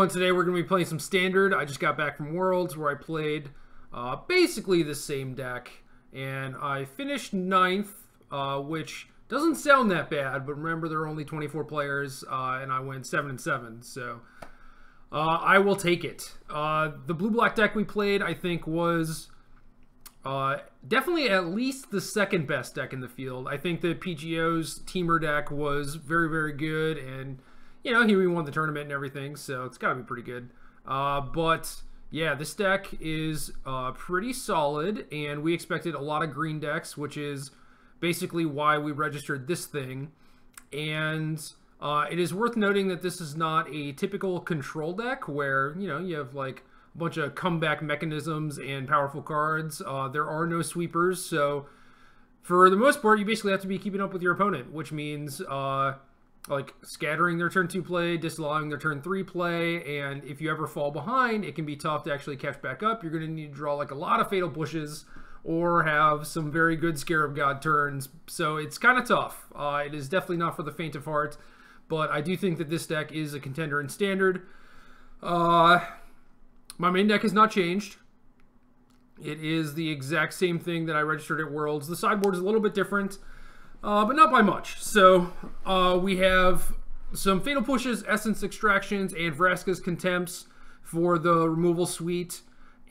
everyone, today we're going to be playing some Standard. I just got back from Worlds where I played basically the same deck, and I finished 9th, which doesn't sound that bad, but remember there are only 24 players, and I went 7-7, so I will take it. The blue-black deck we played, I think, was definitely at least the second best deck in the field. I think that PGO's Teamer deck was very, very good, and you know, he won the tournament and everything, so it's got to be pretty good. But yeah, this deck is pretty solid, and we expected a lot of green decks, which is basically why we registered this thing. And it is worth noting that this is not a typical control deck where, you know, you have like a bunch of comeback mechanisms and powerful cards. There are no sweepers, so for the most part, you basically have to be keeping up with your opponent, which means like scattering their turn 2 play, disallowing their turn 3 play, and if you ever fall behind, it can be tough to actually catch back up. You're going to need to draw like a lot of Fatal Pushes or have some very good Scarab God turns, so it's kind of tough. It is definitely not for the faint of heart, but I do think that this deck is a contender in Standard. My main deck has not changed. It is the exact same thing that I registered at Worlds. The sideboard is a little bit different, but not by much. So we have some Fatal Pushes, Essence Extractions, and Vraska's Contempts for the removal suite.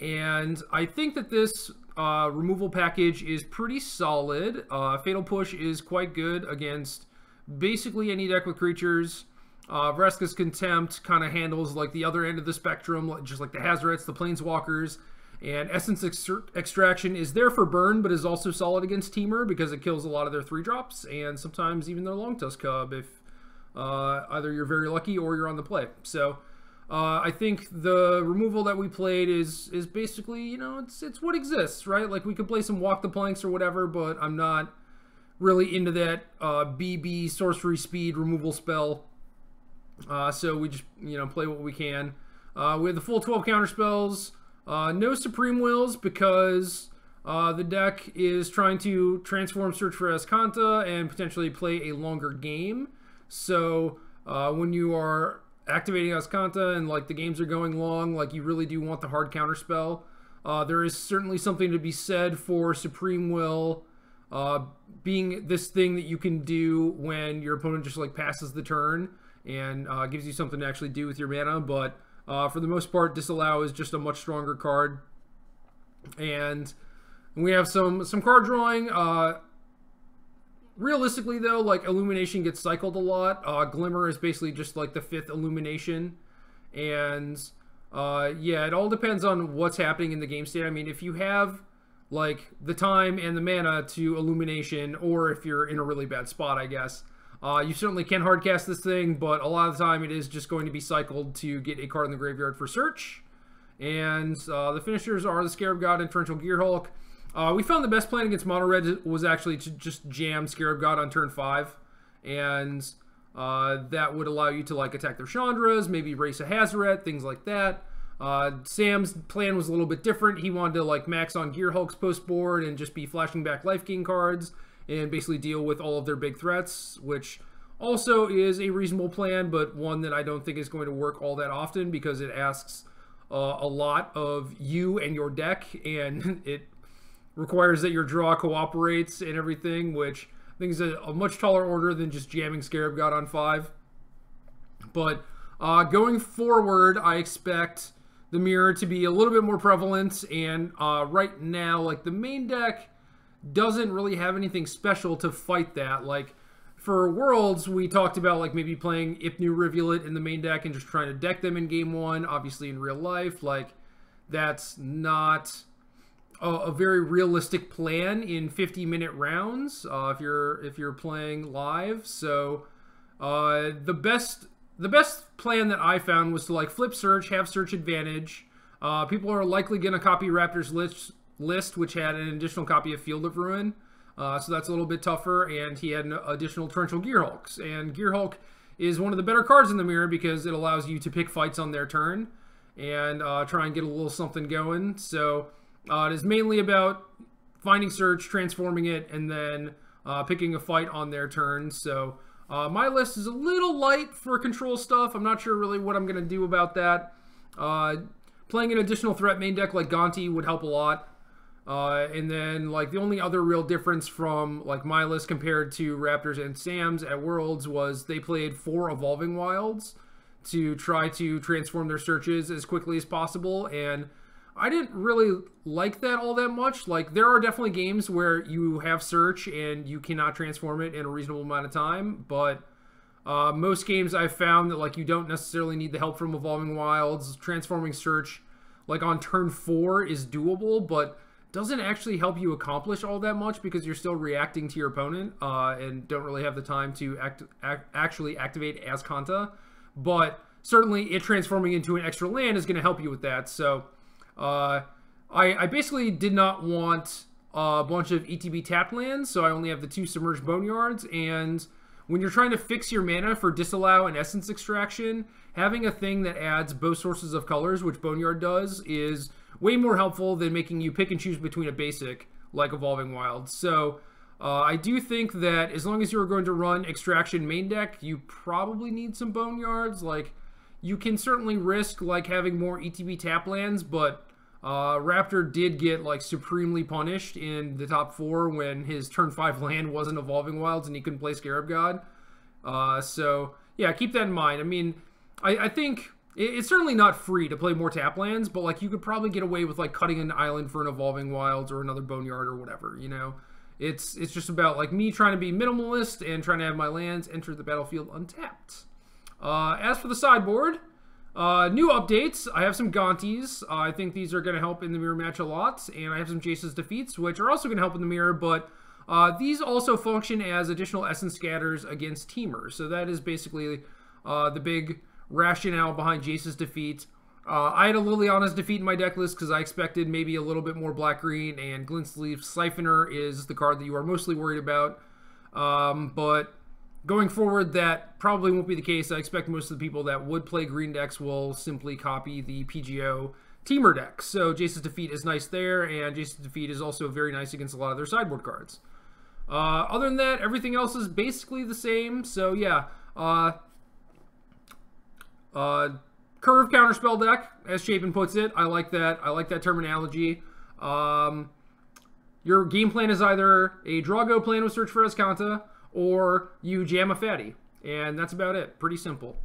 And I think that this removal package is pretty solid. Fatal Push is quite good against basically any deck with creatures. Vraska's Contempt kind of handles like the other end of the spectrum, just like the Hazarets, the Planeswalkers. And Essence Extraction is there for burn, but is also solid against Teamer because it kills a lot of their 3-drops and sometimes even their Longtusk Cub if either you're very lucky or you're on the play. So I think the removal that we played is basically, you know, it's what exists, right? Like we could play some Walk the Planks or whatever, but I'm not really into that BB sorcery speed removal spell. So we just, you know, play what we can. We have the full 12 counter spells. No Supreme Wills because the deck is trying to transform Search for Azcanta and potentially play a longer game. So when you are activating Azcanta and like the games are going long, like you really do want the hard counter spell. There is certainly something to be said for Supreme Will being this thing that you can do when your opponent just like passes the turn and gives you something to actually do with your mana, but for the most part, Disallow is just a much stronger card. And we have some card drawing. Realistically, though, like Illumination gets cycled a lot. Glimmer is basically just like the 5th Illumination. And yeah, it all depends on what's happening in the game state. I mean, if you have like the time and the mana to Illumination, or if you're in a really bad spot, I guess, you certainly can hardcast this thing, but a lot of the time it is just going to be cycled to get a card in the graveyard for search. And the finishers are the Scarab God and Torrential Gearhulk. We found the best plan against Mono Red was actually to just jam Scarab God on turn 5. And that would allow you to like attack their Chandras, maybe race a Hazaret, things like that. Sam's plan was a little bit different. He wanted to like max on Gearhulk's post board and just be flashing back life gain cards and basically deal with all of their big threats, which also is a reasonable plan, but one that I don't think is going to work all that often because it asks a lot of you and your deck, and it requires that your draw cooperates and everything, which I think is a much taller order than just jamming Scarab God on 5. But going forward, I expect the mirror to be a little bit more prevalent, and right now, like the main deck doesn't really have anything special to fight that. Like for Worlds, we talked about like maybe playing Ipnu Rivulet in the main deck and just trying to deck them in game 1. Obviously in real life, like that's not a very realistic plan in 50-minute rounds if you're playing live. So the best plan that I found was to like flip search, have search advantage. People are likely going to copy Raptor's list, which had an additional copy of Field of Ruin, so that's a little bit tougher, and he had an additional Torrential Gearhulks, and Gearhulk is one of the better cards in the mirror because it allows you to pick fights on their turn and try and get a little something going. So it is mainly about finding search, transforming it, and then picking a fight on their turn. So My list is a little light for control stuff. I'm not sure really what I'm going to do about that. Playing an additional threat main deck like Gonti would help a lot. And then, like, the only other real difference from, like, my list compared to Raptors and Sam's at Worlds was they played 4 Evolving Wilds to try to transform their searches as quickly as possible, and I didn't really like that all that much. Like, there are definitely games where you have search and you cannot transform it in a reasonable amount of time, but most games I've found that, like, you don't necessarily need the help from Evolving Wilds. Transforming search, like, on turn 4 is doable, but doesn't actually help you accomplish all that much because you're still reacting to your opponent and don't really have the time to actually activate Azcanta. But certainly it transforming into an extra land is going to help you with that. So I basically did not want a bunch of ETB tapped lands, so I only have the 2 Submerged Boneyards. And when you're trying to fix your mana for Disallow and Essence Extraction, having a thing that adds both sources of colors, which Boneyard does, is way more helpful than making you pick and choose between a basic like Evolving Wilds. So I do think that as long as you're going to run Extraction main deck, you probably need some Boneyards. Like, you can certainly risk like having more ETB tap lands, but Raptor did get like supremely punished in the top 4 when his turn 5 land wasn't Evolving Wilds and he couldn't play Scarab God. So yeah, keep that in mind. I mean, I think it's certainly not free to play more tap lands, but like you could probably get away with like cutting an island for an Evolving Wilds or another Boneyard or whatever, you know. It's just about like me trying to be minimalist and trying to have my lands enter the battlefield untapped. As for the sideboard, new updates. I have some Gontis. I think these are going to help in the mirror match a lot, and I have some Jace's Defeats, which are also going to help in the mirror, but these also function as additional Essence Scatters against Teamers. So that is basically the big rationale behind Jace's Defeat. I had a Liliana's Defeat in my deck list because I expected maybe a little bit more black-green, and Glintleaf Siphoner is the card that you are mostly worried about. But going forward, that probably won't be the case. I expect most of the people that would play green decks will simply copy the PGO Teamer deck. So Jace's Defeat is nice there, and Jace's Defeat is also very nice against a lot of their sideboard cards. Other than that, everything else is basically the same. So yeah, curve counterspell deck, as Chapin puts it. I like that. I like that terminology. Your game plan is either a Drago plan with Search for Azcanta, or you jam a fatty. And that's about it. Pretty simple.